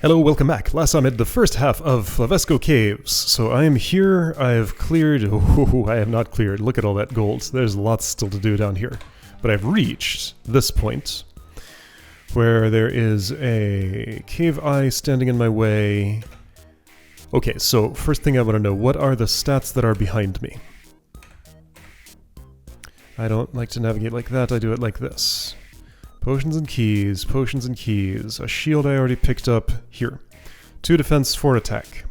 Hello, welcome back. Last time I did the first half of Flavesco Caves. So I am here, I've cleared... Oh, I have not cleared. Look at all that gold. There's lots still to do down here. But I've reached this point, where there is a cave eye standing in my way. Okay, so first thing I want to know, what are the stats that are behind me? I don't like to navigate like that, I do it like this. Potions and keys, potions and keys. A shield I already picked up here. 2 defense, 4 attack.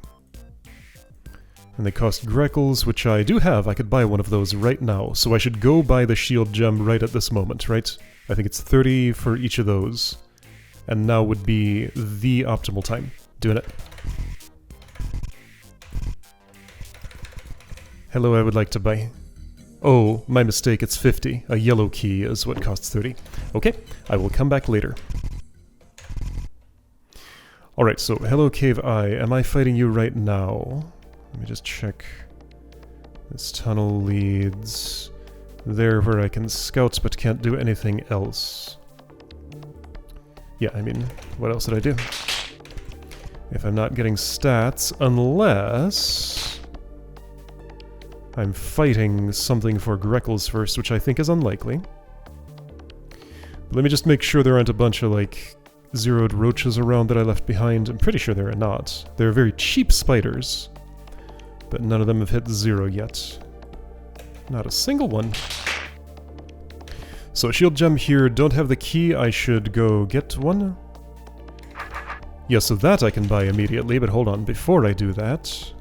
And they cost Greckles, which I do have. I could buy one of those right now. So I should go buy the shield gem right at this moment, right? I think it's 30 for each of those. And now would be the optimal time. Doing it. Hello, I would like to buy. Oh, my mistake, it's 50. A yellow key is what costs 30. Okay, I will come back later. Alright, so hello Cave Eye, am I fighting you right now? Let me just check. This tunnel leads there where I can scout but can't do anything else. Yeah, I mean, what else did I do? If I'm not getting stats, unless... I'm fighting something for Greckles first, which I think is unlikely. But let me just make sure there aren't a bunch of, like, zeroed roaches around that I left behind. I'm pretty sure there are not. They're very cheap spiders, but none of them have hit 0 yet. Not a single one. So, shield gem here, don't have the key, I should go get one. Yeah, so that I can buy immediately, but hold on, before I do that...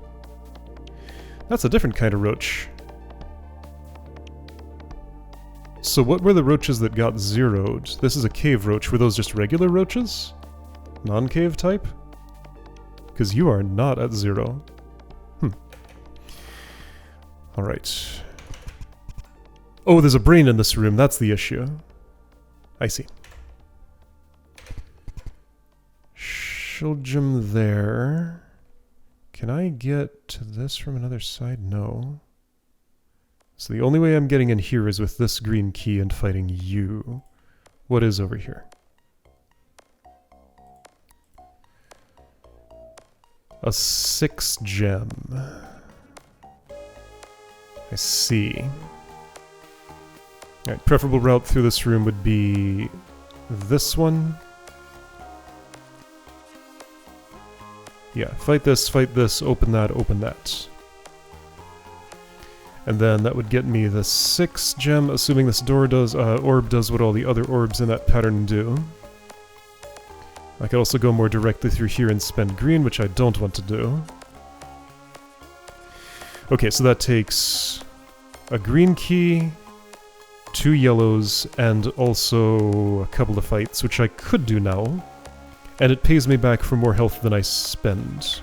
That's a different kind of roach. So what were the roaches that got zeroed? This is a cave roach. Were those just regular roaches? Non-cave type? Because you are not at 0. Alright. Oh, there's a brain in this room. That's the issue. I see. Shiljum there. Can I get to this from another side? No. So the only way I'm getting in here is with this green key and fighting you. What is over here? A 6 gem. I see. Alright, preferable route through this room would be this one. Yeah, fight this, open that. And then that would get me the 6 gem, assuming this door does, orb does what all the other orbs in that pattern do. I could also go more directly through here and spend green, which I don't want to do. Okay, so that takes a green key, 2 yellows, and also a couple of fights, which I could do now. And it pays me back for more health than I spend.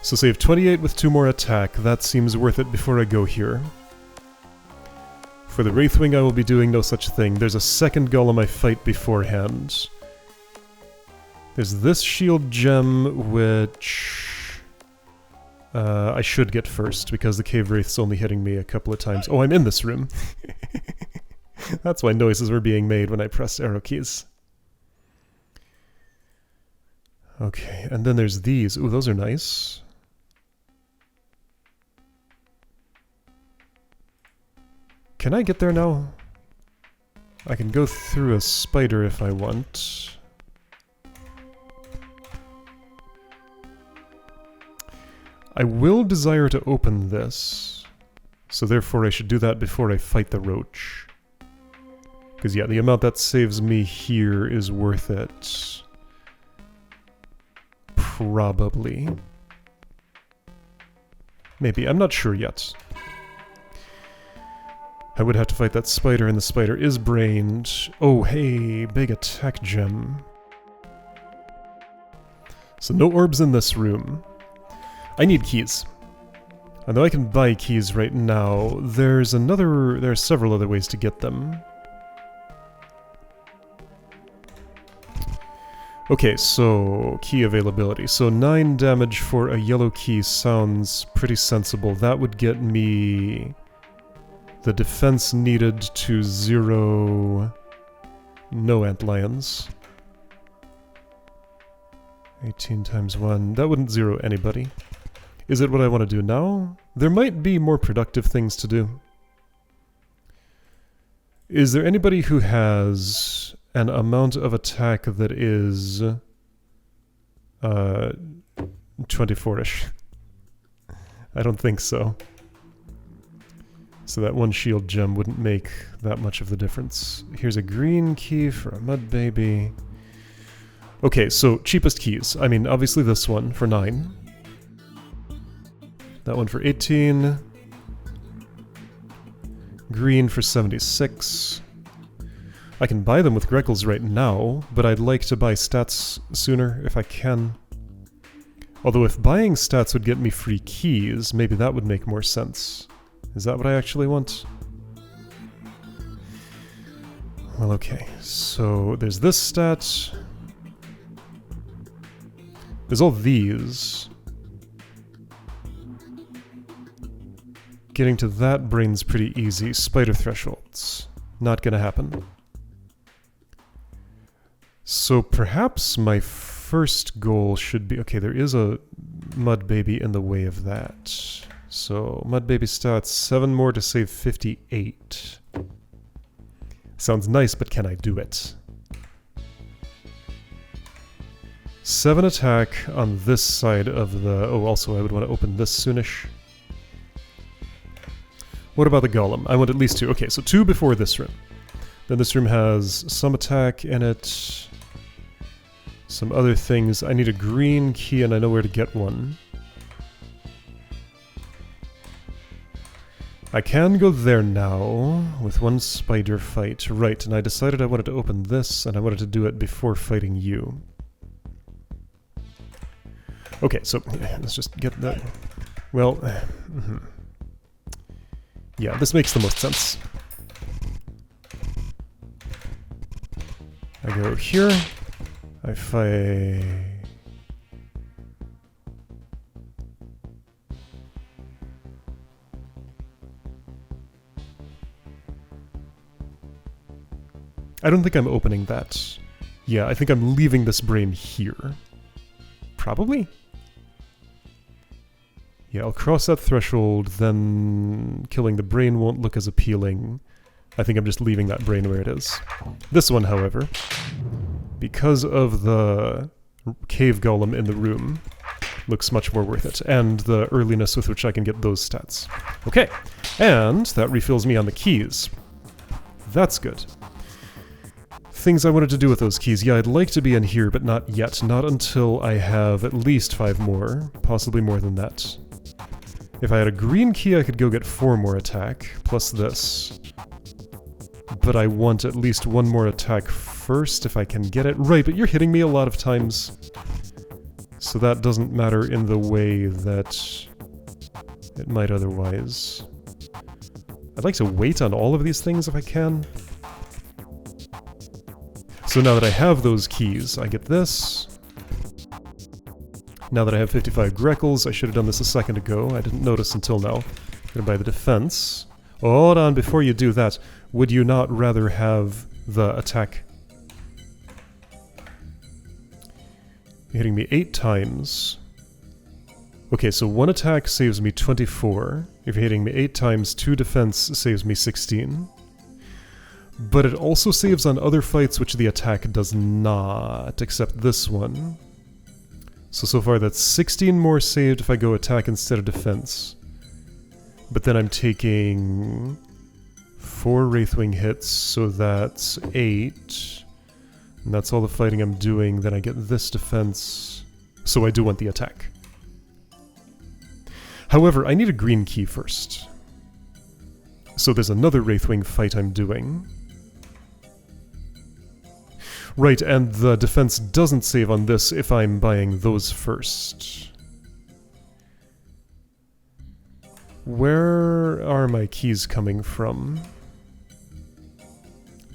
So save 28 with 2 more attack, that seems worth it before I go here. For the Wraithwing I will be doing no such thing. There's a second golem I fight beforehand. There's this shield gem, which... I should get first, because the Cave Wraith's only hitting me a couple of times. Oh, I'm in this room! That's why noises were being made when I pressed arrow keys. Okay, and then there's these. Ooh, those are nice. Can I get there now? I can go through a spider if I want. I will desire to open this, so therefore I should do that before I fight the roach. Because yeah, the amount that saves me here is worth it. Probably. Maybe, I'm not sure yet. I would have to fight that spider, and the spider is brained. Oh, hey, big attack gem. So no orbs in this room. I need keys. Although I can buy keys right now, there are several other ways to get them. Okay, so key availability. So 9 damage for a yellow key sounds pretty sensible. That would get me the defense needed to 0 no antlions. 18 times 1. That wouldn't zero anybody. Is it what I want to do now? There might be more productive things to do. Is there anybody who has an amount of attack that is 24-ish? I don't think so. So that one shield gem wouldn't make that much of the difference. Here's a green key for a mud baby. Okay, so cheapest keys. I mean, obviously this one for 9. That one for 18. Green for 76. I can buy them with Greckles right now, but I'd like to buy stats sooner if I can. Although if buying stats would get me free keys, maybe that would make more sense. Is that what I actually want? Well, okay. So there's this stat. There's all these. Getting to that brain's pretty easy. Spider thresholds. Not gonna happen. So perhaps my first goal should be... Okay, there is a mud baby in the way of that. So, mud baby stats, 7 more to save 58. Sounds nice, but can I do it? 7 attack on this side of the... Oh, also I would want to open this soonish. What about the golem? I want at least 2. Okay, so 2 before this room. Then this room has some attack in it. Some other things. I need a green key and I know where to get one. I can go there now with 1 spider fight. Right, and I decided I wanted to open this and I wanted to do it before fighting you. Okay, so let's just get that... Well... Yeah, this makes the most sense. I go here. I fight... I don't think I'm opening that. Yeah, I think I'm leaving this brain here. Probably? Yeah, I'll cross that threshold, then killing the brain won't look as appealing. I think I'm just leaving that brain where it is. This one, however, because of the cave golem in the room, looks much more worth it, and the earliness with which I can get those stats. Okay, and that refills me on the keys. That's good. Things I wanted to do with those keys. Yeah, I'd like to be in here, but not yet. Not until I have at least 5 more, possibly more than that. If I had a green key, I could go get 4 more attack, plus this. But I want at least 1 more attack first, if I can get it. Right, but you're hitting me a lot of times. So that doesn't matter in the way that it might otherwise. I'd like to wait on all of these things if I can. So now that I have those keys, I get this. Now that I have 55 Greckles, I should have done this a second ago. I didn't notice until now. I'm gonna buy the defense. Hold on, before you do that, would you not rather have the attack? You're hitting me 8 times. Okay, so 1 attack saves me 24. If you're hitting me 8 times, 2 defense saves me 16. But it also saves on other fights which the attack does not, except this one. So far that's 16 more saved if I go attack instead of defense. But then I'm taking 4 Wraithwing hits, so that's 8. And that's all the fighting I'm doing. Then I get this defense. So I do want the attack. However, I need a green key first. So there's another Wraithwing fight I'm doing. Right, and the defense doesn't save on this if I'm buying those first. Where are my keys coming from?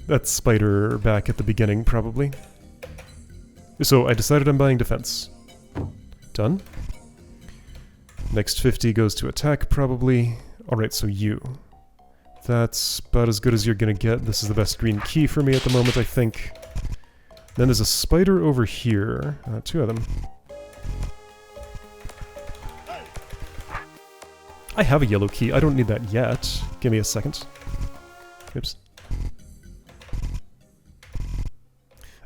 That's spider back at the beginning, probably. So I decided I'm buying defense. Done. Next 50 goes to attack, probably. Alright, so you. That's about as good as you're gonna get. This is the best green key for me at the moment, I think. Then there's a spider over here. 2 of them. I have a yellow key. I don't need that yet. Give me a second. Oops.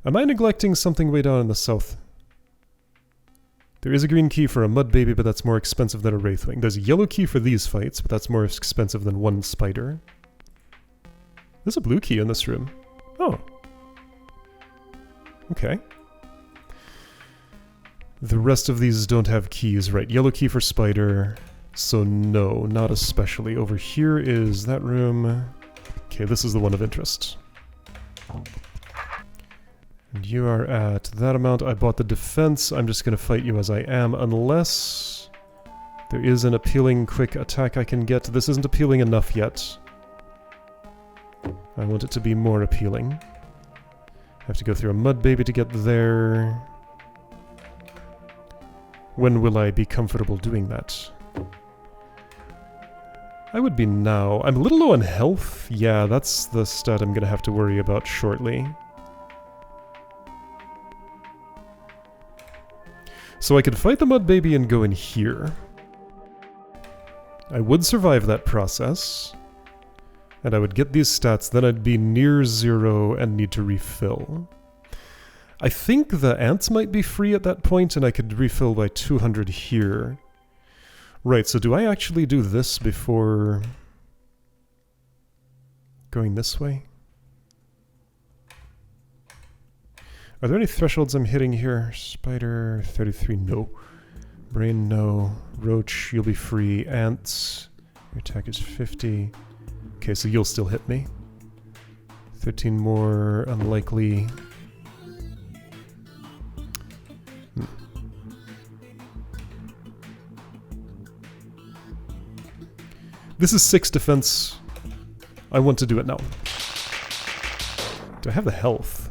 Am I neglecting something way down in the south? There is a green key for a mud baby, but that's more expensive than a wraithwing. There's a yellow key for these fights, but that's more expensive than 1 spider. There's a blue key in this room. Oh. Okay. The rest of these don't have keys, right? Yellow key for spider, so no, not especially. Over here is that room. Okay, this is the one of interest. And you are at that amount. I bought the defense. I'm just going to fight you as I am, unless there is an appealing quick attack I can get. This isn't appealing enough yet. I want it to be more appealing. I have to go through a mud baby to get there. When will I be comfortable doing that? I would be now. I'm a little low on health. Yeah, that's the stat I'm going to have to worry about shortly. So I could fight the mud baby and go in here. I would survive that process. And I would get these stats, then I'd be near 0 and need to refill. I think the ants might be free at that point, and I could refill by 200 here. Right, so do I actually do this before going this way? Are there any thresholds I'm hitting here? Spider, 33, no. Brain, no. Roach, you'll be free. Ants, your attack is 50. Okay, so you'll still hit me. 13 more, unlikely. This is 6 defense. I want to do it now. Do I have the health?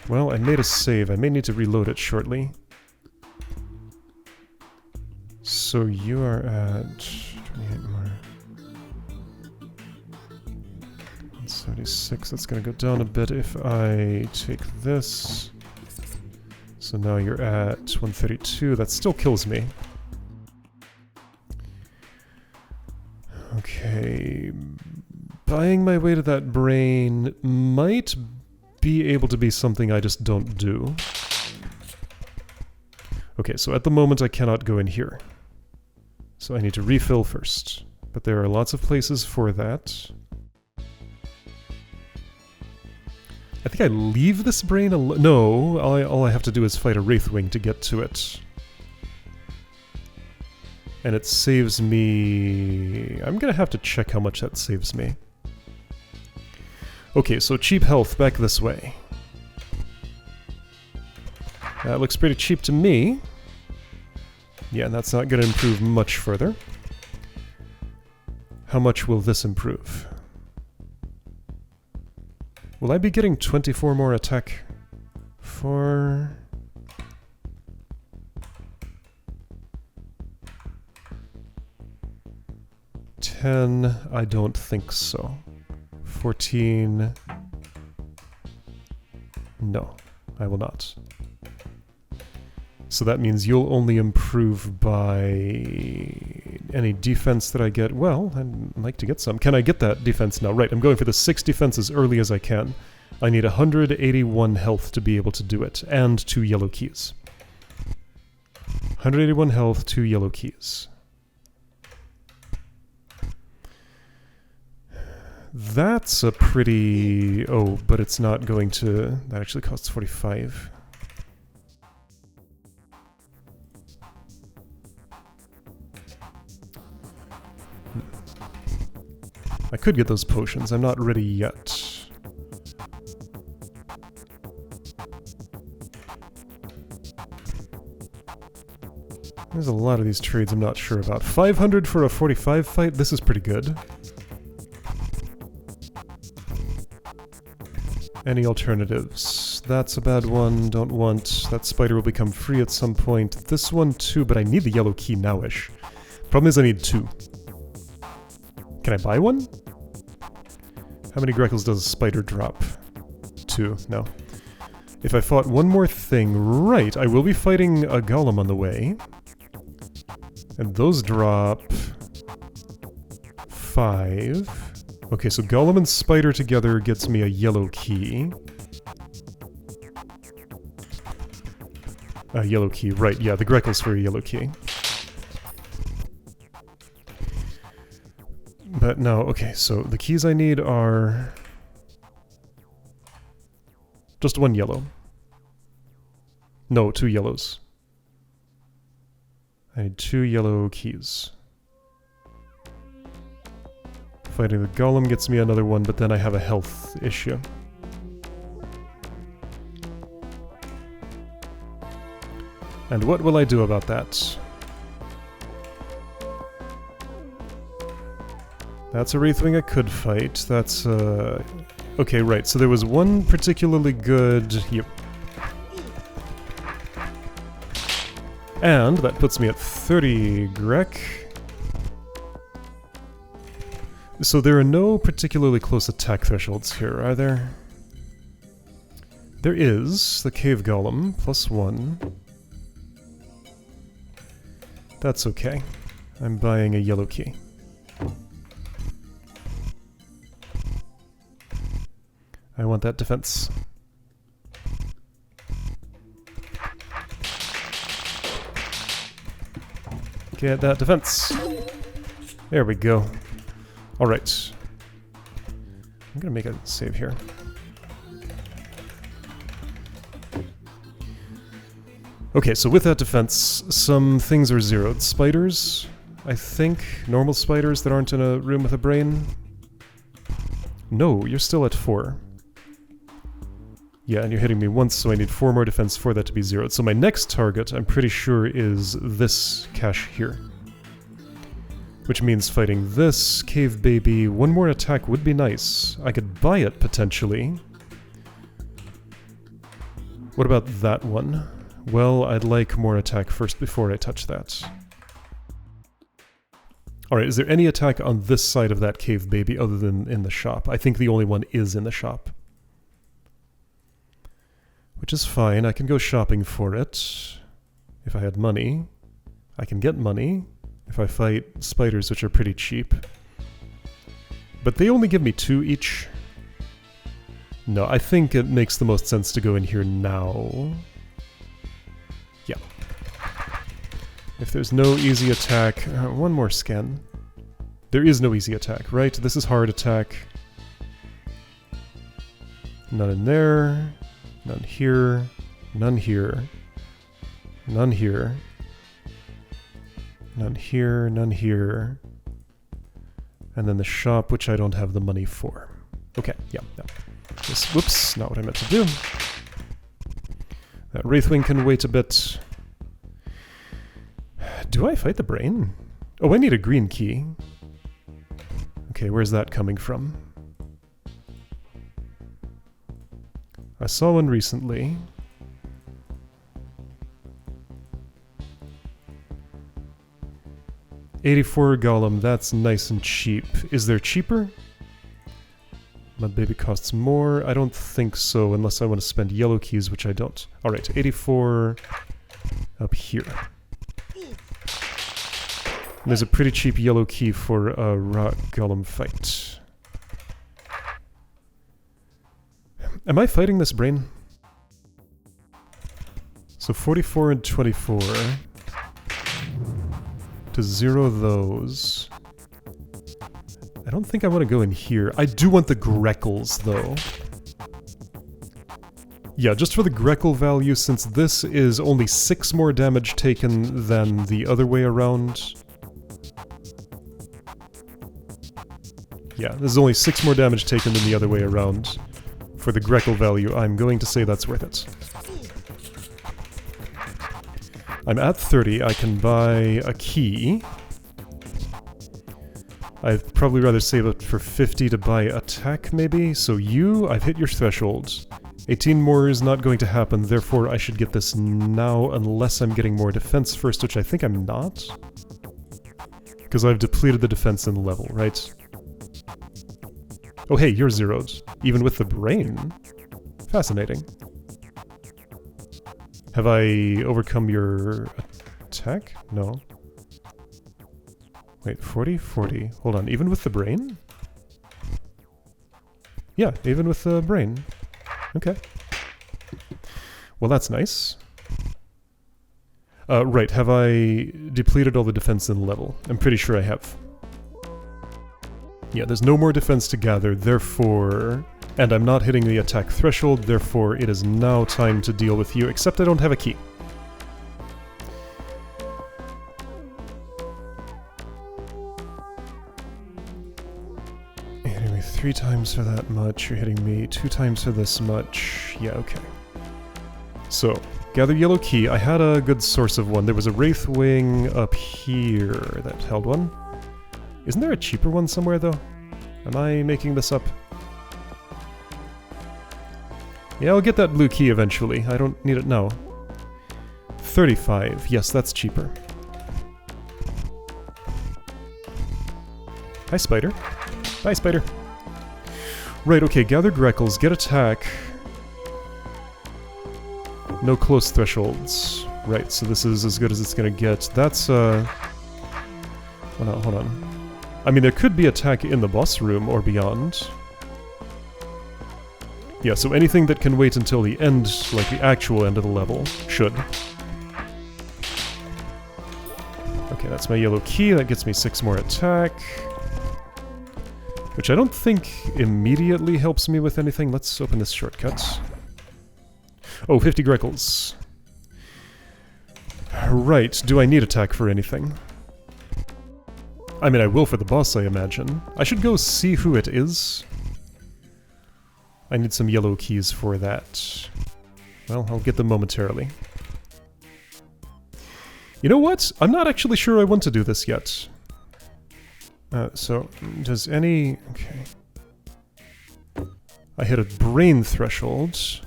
Well, I made a save. I may need to reload it shortly. So you are at 28 more. 76. That's going to go down a bit if I take this. So now you're at 132. That still kills me. Okay. Buying my way to that brain might be able to be something I just don't do. Okay, so at the moment I cannot go in here. So I need to refill first. But there are lots of places for that. I think I leave this brain alone. No, all I have to do is fight a wraithwing to get to it. And it saves me... I'm gonna have to check how much that saves me. Okay, so cheap health back this way. That looks pretty cheap to me. Yeah, that's not gonna improve much further. How much will this improve? Will I be getting 24 more attack for... $10? I don't think so. 14... No, I will not. So that means you'll only improve by any defense that I get. Well, I'd like to get some. Can I get that defense now? Right, I'm going for the 6 defense as early as I can. I need 181 health to be able to do it, and 2 yellow keys. 181 health, 2 yellow keys. That's a pretty... Oh, but it's not going to... That actually costs 45. I could get those potions. I'm not ready yet. There's a lot of these trades I'm not sure about. 500 for a 45 fight? This is pretty good. Any alternatives? That's a bad one. Don't want. That spider will become free at some point. This one too, but I need the yellow key now-ish. Problem is I need 2. Can I buy one? How many Greckles does a spider drop? 2. No. If I fought one more thing, right, I will be fighting a golem on the way. And those drop 5. Okay, so golem and spider together gets me a yellow key. A yellow key, right, yeah, the Grekel's for a yellow key. But no, okay, so the keys I need are just 1 yellow. No, 2 yellows. I need 2 yellow keys. Fighting the golem gets me another one, but then I have a health issue. And what will I do about that? That's a Wraithwing I could fight. That's, okay, right, so there was one particularly good... Yep. And that puts me at 30 Grek. So there are no particularly close attack thresholds here, are there? There is the Cave Golem, +1. That's okay. I'm buying a yellow key. I want that defense. Get that defense. There we go. Alright. I'm gonna make a save here. Okay, so with that defense, some things are zeroed. Spiders, I think. Normal spiders that aren't in a room with a brain. No, you're still at 4. Yeah, and you're hitting me once, so I need 4 more defense for that to be zeroed. So my next target, I'm pretty sure, is this cache here. Which means fighting this cave baby. 1 more attack would be nice. I could buy it, potentially. What about that one? Well, I'd like more attack first before I touch that. Alright, is there any attack on this side of that cave baby other than in the shop? I think the only one is in the shop. Which is fine, I can go shopping for it. If I had money. I can get money if I fight spiders, which are pretty cheap. But they only give me 2 each. No, I think it makes the most sense to go in here now. Yeah. If there's no easy attack... one more scan. There is no easy attack, right? This is hard attack. None in there. None here. None here. None here. None here. None here. And then the shop, which I don't have the money for. Okay, yeah. This, whoops, not what I meant to do. That Wraithwing can wait a bit. Do I fight the brain? Oh, I need a green key. Okay, where's that coming from? I saw one recently. $84 golem, that's nice and cheap. Is there cheaper? Mud Baby costs more? I don't think so, unless I want to spend yellow keys, which I don't. Alright, 84 up here. And there's a pretty cheap yellow key for a rock golem fight. Am I fighting this brain? So 44 and 24. To zero those. I don't think I want to go in here. I do want the Grekels, though. Yeah, just for the Grekel value, since this is only 6 more damage taken than the other way around. Yeah, this is only 6 more damage taken than the other way around. For the Grekel value, I'm going to say that's worth it. I'm at 30, I can buy a key. I'd probably rather save it for 50 to buy attack, maybe? So you, I've hit your threshold. 18 more is not going to happen, therefore I should get this now unless I'm getting more defense first, which I think I'm not. Because I've depleted the defense in level, right? Oh hey, you're zeroed. Even with the brain. Fascinating. Have I overcome your attack? No. Wait, 40? 40. Hold on, even with the brain? Yeah, even with the brain. Okay. Well, that's nice. Right, have I depleted all the defense in the level? I'm pretty sure I have. Yeah, there's no more defense to gather, therefore... And I'm not hitting the attack threshold, therefore it is now time to deal with you, except I don't have a key. You're hitting me 3 times for that much, you're hitting me 2 times for this much. Yeah, okay. So, gather yellow key. I had a good source of one. There was a Wraith Wing up here that held one. Isn't there a cheaper one somewhere, though? Am I making this up? Yeah, I'll get that blue key eventually. I don't need it now. 35. Yes, that's cheaper. Hi, Spider. Bye, Spider. Right, okay, gather Greckles, get attack. No close thresholds. Right, so this is as good as it's gonna get. That's, hold on. I mean, there could be attack in the boss room or beyond. Yeah, so anything that can wait until the end, like the actual end of the level, should. Okay, that's my yellow key. That gets me 6 more attack. Which I don't think immediately helps me with anything. Let's open this shortcut. Oh, 50 Greckles. Right, do I need attack for anything? I mean, I will for the boss, I imagine. I should go see who it is. I need some yellow keys for that. Well, I'll get them momentarily. You know what? I'm not actually sure I want to do this yet. So, does any... Okay. I hit a brain threshold.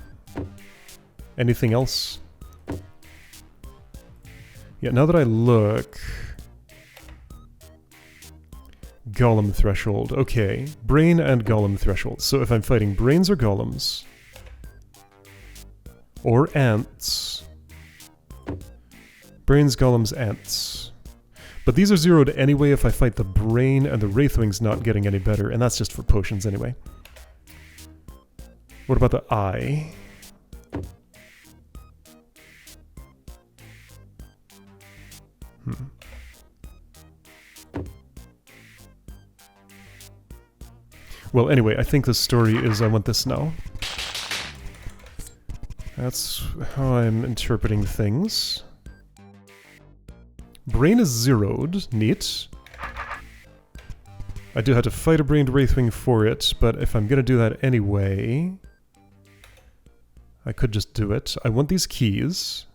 Anything else? Yeah, now that I look... Golem threshold. Okay. Brain and golem threshold. So if I'm fighting brains or golems... Or ants... Brains, golems, ants... But these are zeroed anyway if I fight the brain, and the Wraithwing's not getting any better, and that's just for potions anyway. What about the eye? Well, anyway, I think the story is I want this now. That's how I'm interpreting things. Brain is zeroed. Neat. I do have to fight a brained Wraithwing for it, but if I'm gonna do that anyway... I could just do it. I want these keys.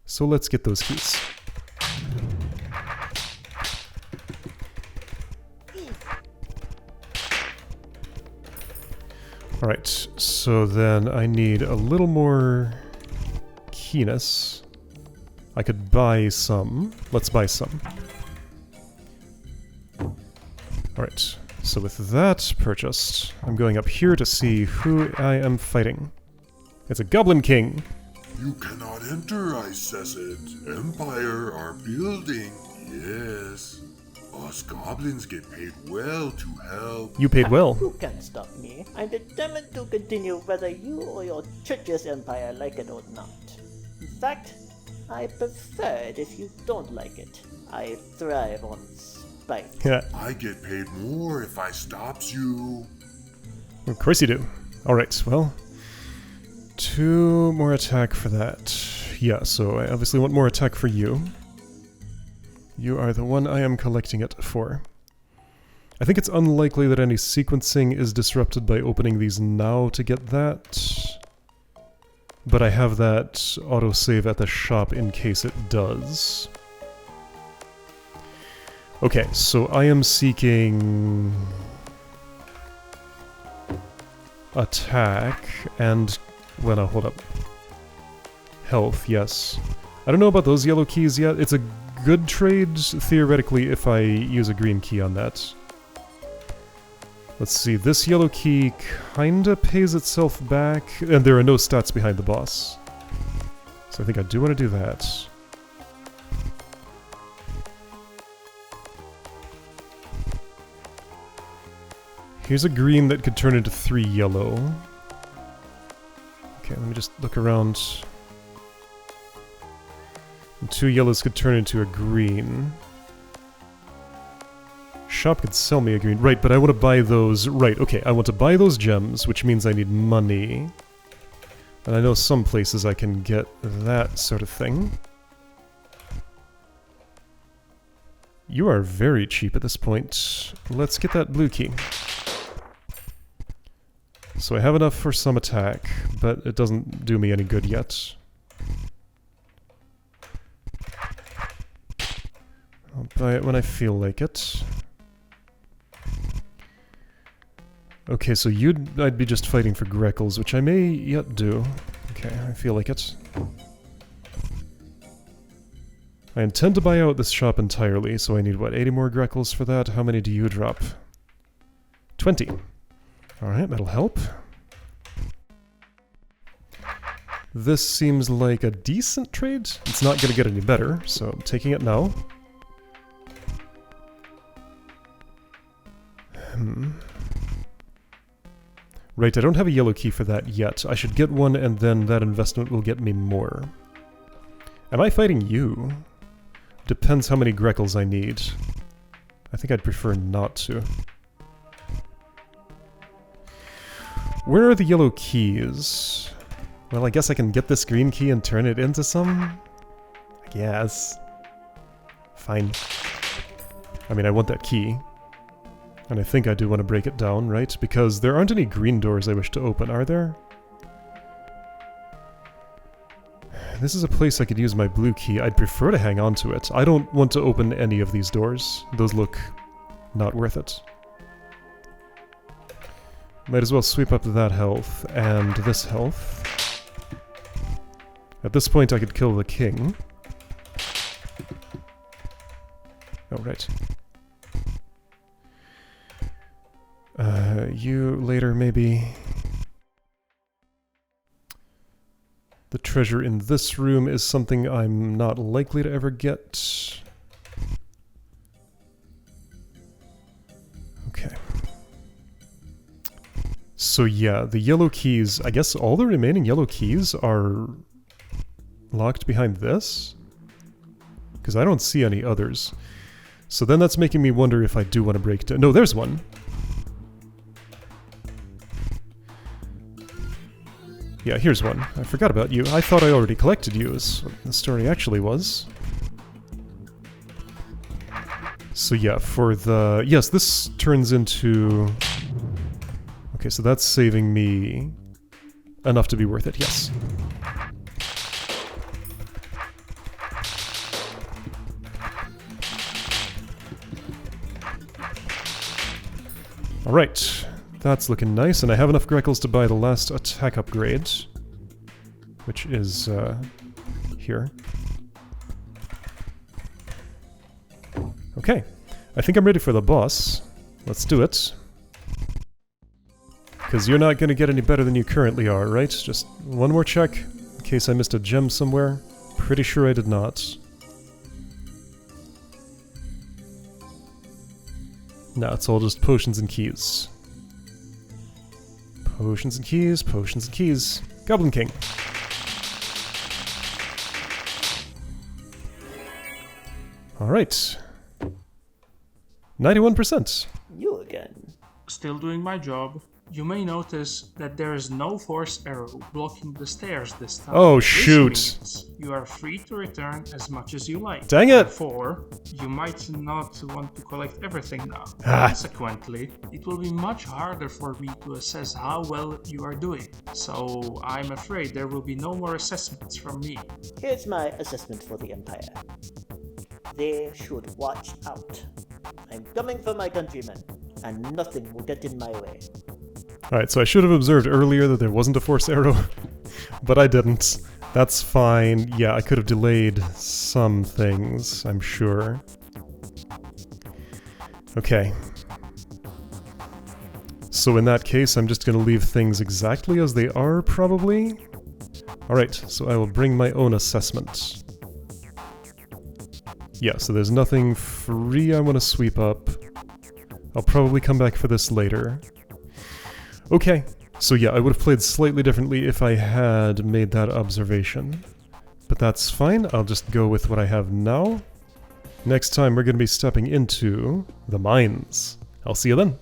So let's get those keys. Alright, so then I need a little more keyness. I could buy some. Let's buy some. Alright, so with that purchased, I'm going up here to see who I am fighting. It's a Goblin King! You cannot enter, I says it. Empire are building, yes. Us goblins get paid well to help. You paid well. Who can stop me? I'm determined to continue whether you or your church's empire like it or not. In fact, I prefer it if you don't like it. I thrive on spite. Yeah. I get paid more if I stops you. Of course you do. Alright, well... 2 more attack for that. Yeah, so I obviously want more attack for you. You are the one I am collecting it for. I think it's unlikely that any sequencing is disrupted by opening these now to get that. But I have that autosave at the shop in case it does. Okay, so I am seeking... attack and... well, no, hold up. Health, yes. I don't know about those yellow keys yet. It's a good trade, theoretically, if I use a green key on that. Let's see, this yellow key kinda pays itself back, and there are no stats behind the boss. So I think I do want to do that. Here's a green that could turn into 3 yellow. Okay, let me just look around. And 2 yellows could turn into a green. Shop could sell me a green. Right, but I want to buy those... Right, okay, I want to buy those gems, which means I need money. And I know some places I can get that sort of thing. You are very cheap at this point. Let's get that blue key. So I have enough for some attack, but it doesn't do me any good yet. I'll buy it when I feel like it. Okay, so I'd be just fighting for Greckles, which I may yet do. Okay, I feel like it. I intend to buy out this shop entirely, so I need, what, 80 more Greckles for that? How many do you drop? 20. Alright, that'll help. This seems like a decent trade. It's not going to get any better, so I'm taking it now. Right, I don't have a yellow key for that yet. I should get one, and then that investment will get me more. Am I fighting you? Depends how many Greckles I need. I think I'd prefer not to. Where are the yellow keys? Well, I guess I can get this green key and turn it into some? I guess. Fine. I mean, I want that key. And I think I do want to break it down, right? Because there aren't any green doors I wish to open, are there? This is a place I could use my blue key. I'd prefer to hang on to it. I don't want to open any of these doors. Those look not worth it. Might as well sweep up that health and this health. At this point I could kill the king. Oh, right. You later, maybe. The treasure in this room is something I'm not likely to ever get. Okay. So yeah, the yellow keys, I guess all the remaining yellow keys are locked behind this? Because I don't see any others. So then that's making me wonder if I do want to break down. No, there's one. Yeah, here's one. I forgot about you. I thought I already collected you, is what the story actually was. So yeah, for the... Yes, this turns into... Okay, so that's saving me enough to be worth it, yes. Alright. That's looking nice, and I have enough Greckles to buy the last attack upgrade, which is here. Okay, I think I'm ready for the boss. Let's do it. Because you're not going to get any better than you currently are, right? Just one more check, in case I missed a gem somewhere. Pretty sure I did not. No, it's all just potions and keys. Potions and keys, potions and keys. Goblin King. Alright. 91%. You again. Still doing my job. You may notice that there is no force arrow blocking the stairs this time. Oh, Which shoot. means you are free to return as much as you like. Dang it! Therefore, you might not want to collect everything now. Ah. Consequently, it will be much harder for me to assess how well you are doing. So, I'm afraid there will be no more assessments from me. Here's my assessment for the Empire. They should watch out. I'm coming for my countrymen, and nothing will get in my way. Alright, so I should have observed earlier that there wasn't a force arrow, but I didn't. That's fine. Yeah, I could have delayed some things, I'm sure. Okay. So in that case, I'm just going to leave things exactly as they are, probably. Alright, so I will bring my own assessment. Yeah, so there's nothing free I want to sweep up. I'll probably come back for this later. Okay, so yeah, I would have played slightly differently if I had made that observation. But that's fine, I'll just go with what I have now. Next time we're going to be stepping into the mines. I'll see you then.